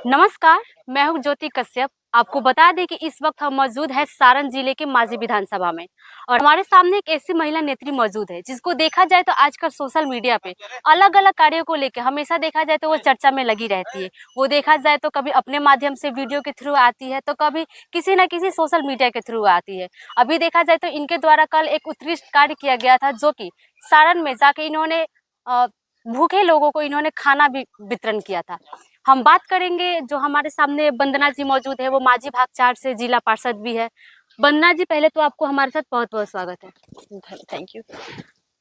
नमस्कार, मैं हूँ ज्योति कश्यप। आपको बता दें कि इस वक्त हम मौजूद है सारण जिले के माजी विधानसभा में और हमारे सामने एक ऐसी महिला नेत्री मौजूद है जिसको देखा जाए तो आजकल सोशल मीडिया पे अलग अलग कार्यों को लेकर हमेशा देखा जाए तो वो चर्चा में लगी रहती है। वो देखा जाए तो कभी अपने माध्यम से वीडियो के थ्रू आती है तो कभी किसी न किसी सोशल मीडिया के थ्रू आती है। अभी देखा जाए तो इनके द्वारा कल एक उत्कृष्ट कार्य किया गया था, जो कि सारण में जाके इन्होंने भूखे लोगों को इन्होंने खाना भी वितरण किया था। हम बात करेंगे, जो हमारे सामने वंदना जी मौजूद है, वो माझी भाग 4 से जिला पार्षद भी है। वंदना जी, पहले तो आपको हमारे साथ बहुत बहुत स्वागत है। Thank you.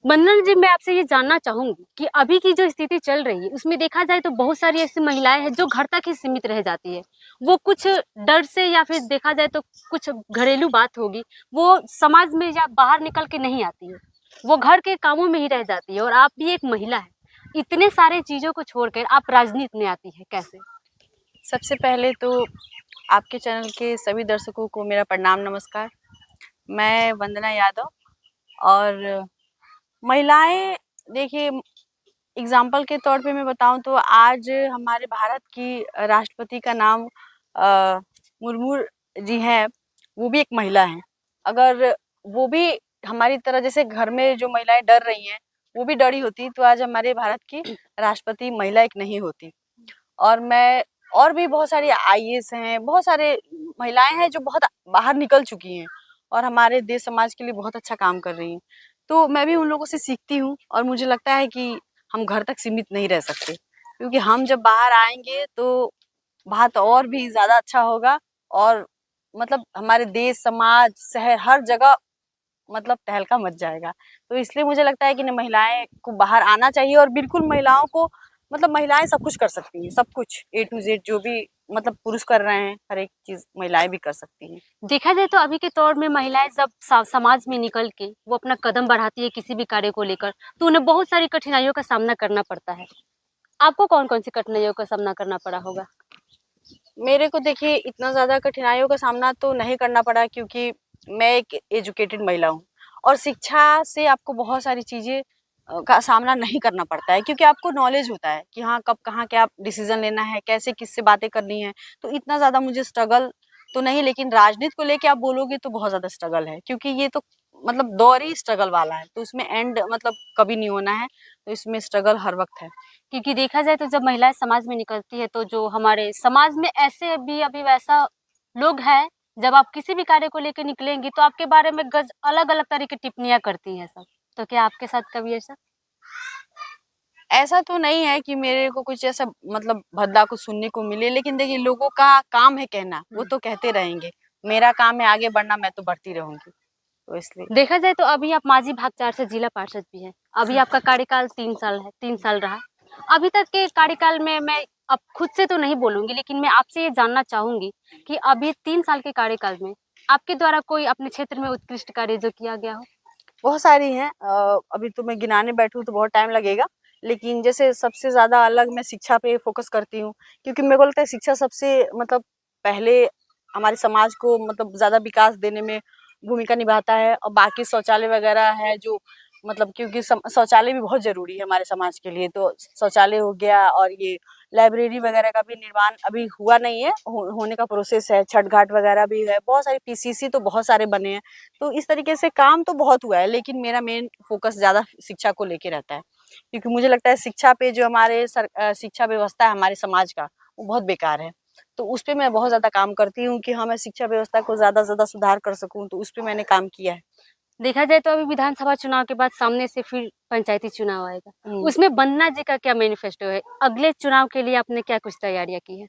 वंदना जी, मैं आपसे ये जानना चाहूंगी कि अभी की जो स्थिति चल रही है उसमें देखा जाए तो बहुत सारी ऐसी महिलाएं हैं जो घर तक ही सीमित रह जाती है। वो कुछ डर से या फिर देखा जाए तो कुछ घरेलू बात होगी, वो समाज में या बाहर निकल के नहीं आती है, वो घर के कामों में ही रह जाती है। और आप भी एक महिला है, इतने सारे चीजों को छोड़कर आप राजनीति में आती है, कैसे? सबसे पहले तो आपके चैनल के सभी दर्शकों को मेरा प्रणाम, नमस्कार। मैं वंदना यादव। और महिलाएं, देखिए, एग्जाम्पल के तौर पे मैं बताऊं तो आज हमारे भारत की राष्ट्रपति का नाम मुर्मू जी हैं। वो भी एक महिला हैं। अगर वो भी हमारी तरह जैसे घर में जो महिलाएं डर रही हैं, वो भी डरी होती तो आज हमारे भारत की राष्ट्रपति महिला एक नहीं होती। और मैं और भी बहुत सारी आईएएस हैं, बहुत सारे महिलाएं हैं जो बहुत बाहर निकल चुकी हैं और हमारे देश समाज के लिए बहुत अच्छा काम कर रही हैं। तो मैं भी उन लोगों से सीखती हूँ और मुझे लगता है कि हम घर तक सीमित नहीं रह सकते, क्योंकि हम जब बाहर आएंगे तो बात और भी ज्यादा अच्छा होगा। और मतलब हमारे देश, समाज, शहर, हर जगह मतलब तहलका मच जाएगा। तो इसलिए मुझे लगता है कि न, महिलाएं को बाहर आना चाहिए। और बिल्कुल महिलाओं को मतलब महिलाएं सब कुछ कर सकती हैं, सब कुछ ए टू जेड जो भी मतलब पुरुष कर रहे हैं, हर एक चीज महिलाएं भी कर सकती हैं। देखा जाए तो अभी के दौर में महिलाएं जब समाज में निकल के वो अपना कदम बढ़ाती है किसी भी कार्य को लेकर, तो उन्हें बहुत सारी कठिनाइयों का सामना करना पड़ता है। आपको कौन कौन सी कठिनाइयों का सामना करना पड़ा होगा? मेरे को देखिए इतना ज्यादा कठिनाइयों का सामना तो नहीं करना पड़ा, क्योंकि मैं एक एजुकेटेड महिला हूँ। और शिक्षा से आपको बहुत सारी चीजें का सामना नहीं करना पड़ता है, क्योंकि आपको नॉलेज होता है कि हाँ कब कहाँ क्या डिसीजन लेना है, कैसे किससे बातें करनी है। तो इतना ज्यादा मुझे स्ट्रगल तो नहीं, लेकिन राजनीति को लेके आप बोलोगे तो बहुत ज्यादा स्ट्रगल है, क्योंकि ये तो मतलब दौर ही स्ट्रगल वाला है, तो उसमें एंड मतलब कभी नहीं होना है। तो इसमें स्ट्रगल हर वक्त है। क्योंकि देखा जाए तो जब महिलाएं समाज में निकलती है तो जो हमारे समाज में ऐसे भी अभी वैसा लोग हैं, जब आप किसी भी कार्य को लेकर निकलेंगी तो आपके बारे में गज अलग अलग तरह की टिप्पणियां करती हैं सब। तो क्या आपके साथ कभी ऐसा? ऐसा तो नहीं है कि मेरे को कुछ ऐसा मतलब भद्दा कुछ सुनने को मिले, लेकिन देखिए लोगों का काम है कहना, वो तो कहते रहेंगे। मेरा काम है आगे बढ़ना, मैं तो बढ़ती रहूंगी, तो इसलिए। देखा जाए तो अभी आप माझी भाग 4 से जिला पार्षद भी हैं। अभी आपका कार्यकाल 3 साल है, 3 साल रहा। अभी तक के कार्यकाल में मैं अब खुद से तो नहीं बोलूंगी, लेकिन मैं आपसे ये जानना चाहूंगी कि अभी 3 साल के कार्यकाल में आपके द्वारा कोई अपने क्षेत्र में उत्कृष्ट कार्य जो किया गया हो? बहुत सारी हैं। अभी तो मैं गिनाने बैठूं तो बहुत टाइम लगेगा। लेकिन जैसे सबसे ज्यादा अलग मैं शिक्षा पे फोकस करती हूँ, क्योंकि मेरे को लगता है शिक्षा सबसे मतलब पहले हमारे समाज को मतलब ज्यादा विकास देने में भूमिका निभाता है। और बाकी शौचालय वगैरह है जो मतलब, क्योंकि शौचालय भी बहुत जरूरी है हमारे समाज के लिए। तो शौचालय हो गया, और ये लाइब्रेरी वगैरह का भी निर्माण अभी हुआ नहीं है, होने का प्रोसेस है। छठ घाट वगैरह भी है, बहुत सारे पीसीसी तो बहुत सारे बने हैं। तो इस तरीके से काम तो बहुत हुआ है, लेकिन मेरा मेन फोकस ज्यादा शिक्षा को लेके रहता है, क्योंकि मुझे लगता है शिक्षा पे जो हमारे शिक्षा व्यवस्था है हमारे समाज का, वो बहुत बेकार है। तो उस पे मैं बहुत ज्यादा काम करती हूँ कि हाँ मैं शिक्षा व्यवस्था को ज्यादा से ज्यादा सुधार कर सकूँ। तो उस पे मैंने काम किया है। देखा जाए तो अभी विधानसभा चुनाव के बाद सामने से फिर पंचायती चुनाव आएगा, हम्म। उसमें वंदना जी का क्या मैनिफेस्टो है? अगले चुनाव के लिए आपने क्या कुछ तैयारियां की है?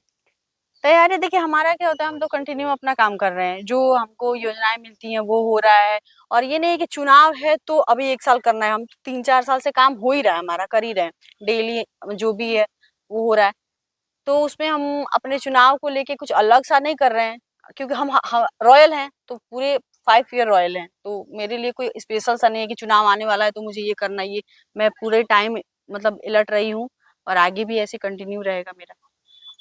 तैयारी देखिए, हमारा क्या होता है, हम तो कंटिन्यू अपना काम कर रहे हैं, जो हमको योजनाएं मिलती हैं वो हो रहा है। और ये नहीं है कि चुनाव है तो अभी 1 साल करना है, हम तो 3-4 साल से काम हो ही रहा है, हमारा कर ही रहे हैं। डेली जो भी है वो हो रहा है। तो उसमें हम अपने चुनाव को लेके कुछ अलग सा नहीं कर रहे हैं, क्योंकि हम रॉयल हैं तो पूरे 5 ईयर रॉयल हैं। तो मेरे लिए कोई स्पेशल सा नहीं है कि चुनाव आने वाला है तो मुझे ये करना है। ये मैं पूरे टाइम मतलब अलर्ट रही हूँ, और आगे भी ऐसे कंटिन्यू रहेगा मेरा।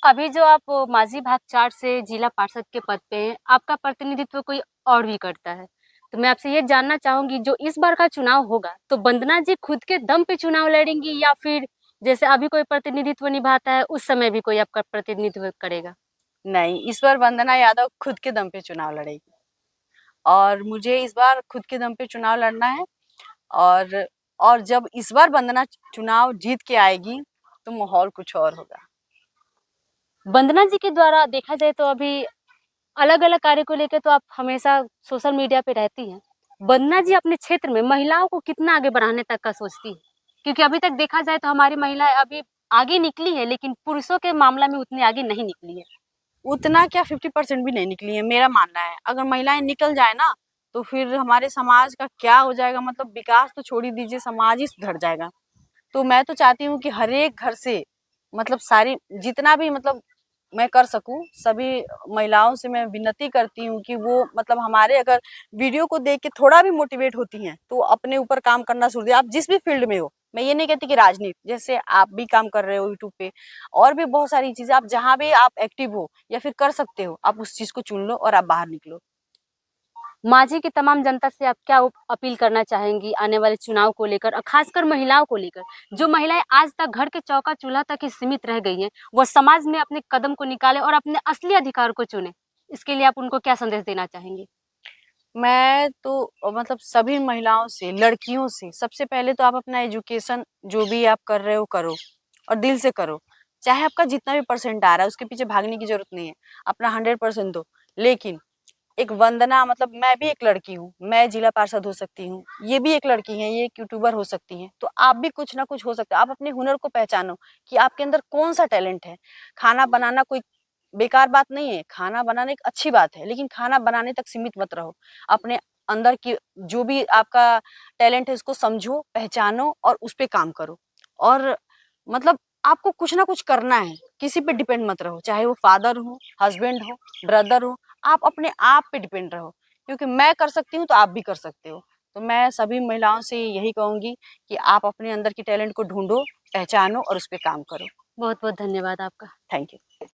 अभी जो आप माझी भाग 4 से जिला पार्षद के पद पे हैं, आपका प्रतिनिधित्व कोई और भी करता है। तो मैं आपसे ये जानना चाहूंगी, जो इस बार का चुनाव होगा तो वंदना जी खुद के दम पे चुनाव लड़ेंगी या फिर जैसे अभी कोई प्रतिनिधित्व निभाता है, उस समय भी कोई आपका प्रतिनिधित्व करेगा? नहीं, इस बार वंदना यादव खुद के दम पे चुनाव लड़ेगी और मुझे इस बार खुद के दम पे चुनाव लड़ना है। और और जब इस बार वंदना चुनाव जीत के आएगी तो माहौल कुछ और होगा। वंदना जी के द्वारा देखा जाए तो अभी अलग-अलग कार्य को लेके तो आप हमेशा सोशल मीडिया पे रहती हैं। वंदना जी अपने क्षेत्र में महिलाओं को कितना आगे बढ़ाने तक का सोचती हैं? क्योंकि अभी तक देखा जाए तो हमारी महिलाएँ अभी आगे निकली हैं, लेकिन पुरुषों के मामला में उतनी आगे नहीं निकली है। उतना क्या 50% भी नहीं निकली है, मेरा मानना है। अगर महिलाएं निकल जाए ना तो फिर हमारे समाज का क्या हो जाएगा, मतलब विकास तो छोड़ ही दीजिए, समाज ही सुधर जाएगा। तो मैं तो चाहती हूँ कि हर एक घर से मतलब सारी जितना भी मतलब मैं कर सकूं, सभी महिलाओं से मैं विनती करती हूँ कि वो मतलब हमारे अगर वीडियो को देख के थोड़ा भी मोटिवेट होती हैं तो अपने ऊपर काम करना शुरू दिया। आप जिस भी फील्ड में हो, मैं ये नहीं कहती कि राजनीति, जैसे आप भी काम कर रहे हो यूट्यूब पे, और भी बहुत सारी चीजें, आप जहाँ भी आप एक्टिव हो या फिर कर सकते हो, आप उस चीज को चुन लो और आप बाहर निकलो। माझी की तमाम जनता से आप क्या अपील करना चाहेंगी आने वाले चुनाव को लेकर और खासकर महिलाओं को लेकर? जो महिलाएं आज तक घर के चौका चूल्हा तक ही सीमित रह गई हैं, वो समाज में अपने कदम को निकालें और अपने असली अधिकार को चुनें। इसके लिए आप उनको क्या संदेश देना चाहेंगे? मैं तो मतलब सभी महिलाओं से, लड़कियों से, सबसे पहले तो आप अपना एजुकेशन जो भी आप कर रहे हो करो और दिल से करो। चाहे आपका जितना भी परसेंट आ रहा है उसके पीछे भागने की जरूरत नहीं है, अपना 100% दो। लेकिन एक वंदना, मतलब मैं भी एक लड़की हूँ, मैं जिला पार्षद हो सकती हूँ, ये भी एक लड़की है, ये एक यूट्यूबर हो सकती हैं, तो आप भी कुछ ना कुछ हो सकता है। आप अपने हुनर को पहचानो कि आपके अंदर कौन सा टैलेंट है। खाना बनाना कोई बेकार बात नहीं है, खाना बनाना एक अच्छी बात है, लेकिन खाना बनाने तक सीमित मत रहो। अपने अंदर की जो भी आपका टैलेंट है उसको समझो, पहचानो और उस पे काम करो। और मतलब आपको कुछ ना कुछ करना है, किसी पे डिपेंड मत रहो, चाहे वो फादर हो, हस्बैंड हो, ब्रदर हो, आप अपने आप पे डिपेंड रहो, क्योंकि मैं कर सकती हूँ तो आप भी कर सकते हो। तो मैं सभी महिलाओं से यही कहूंगी कि आप अपने अंदर की टैलेंट को ढूंढो, पहचानो और उस पे काम करो। बहुत बहुत धन्यवाद आपका। Thank you.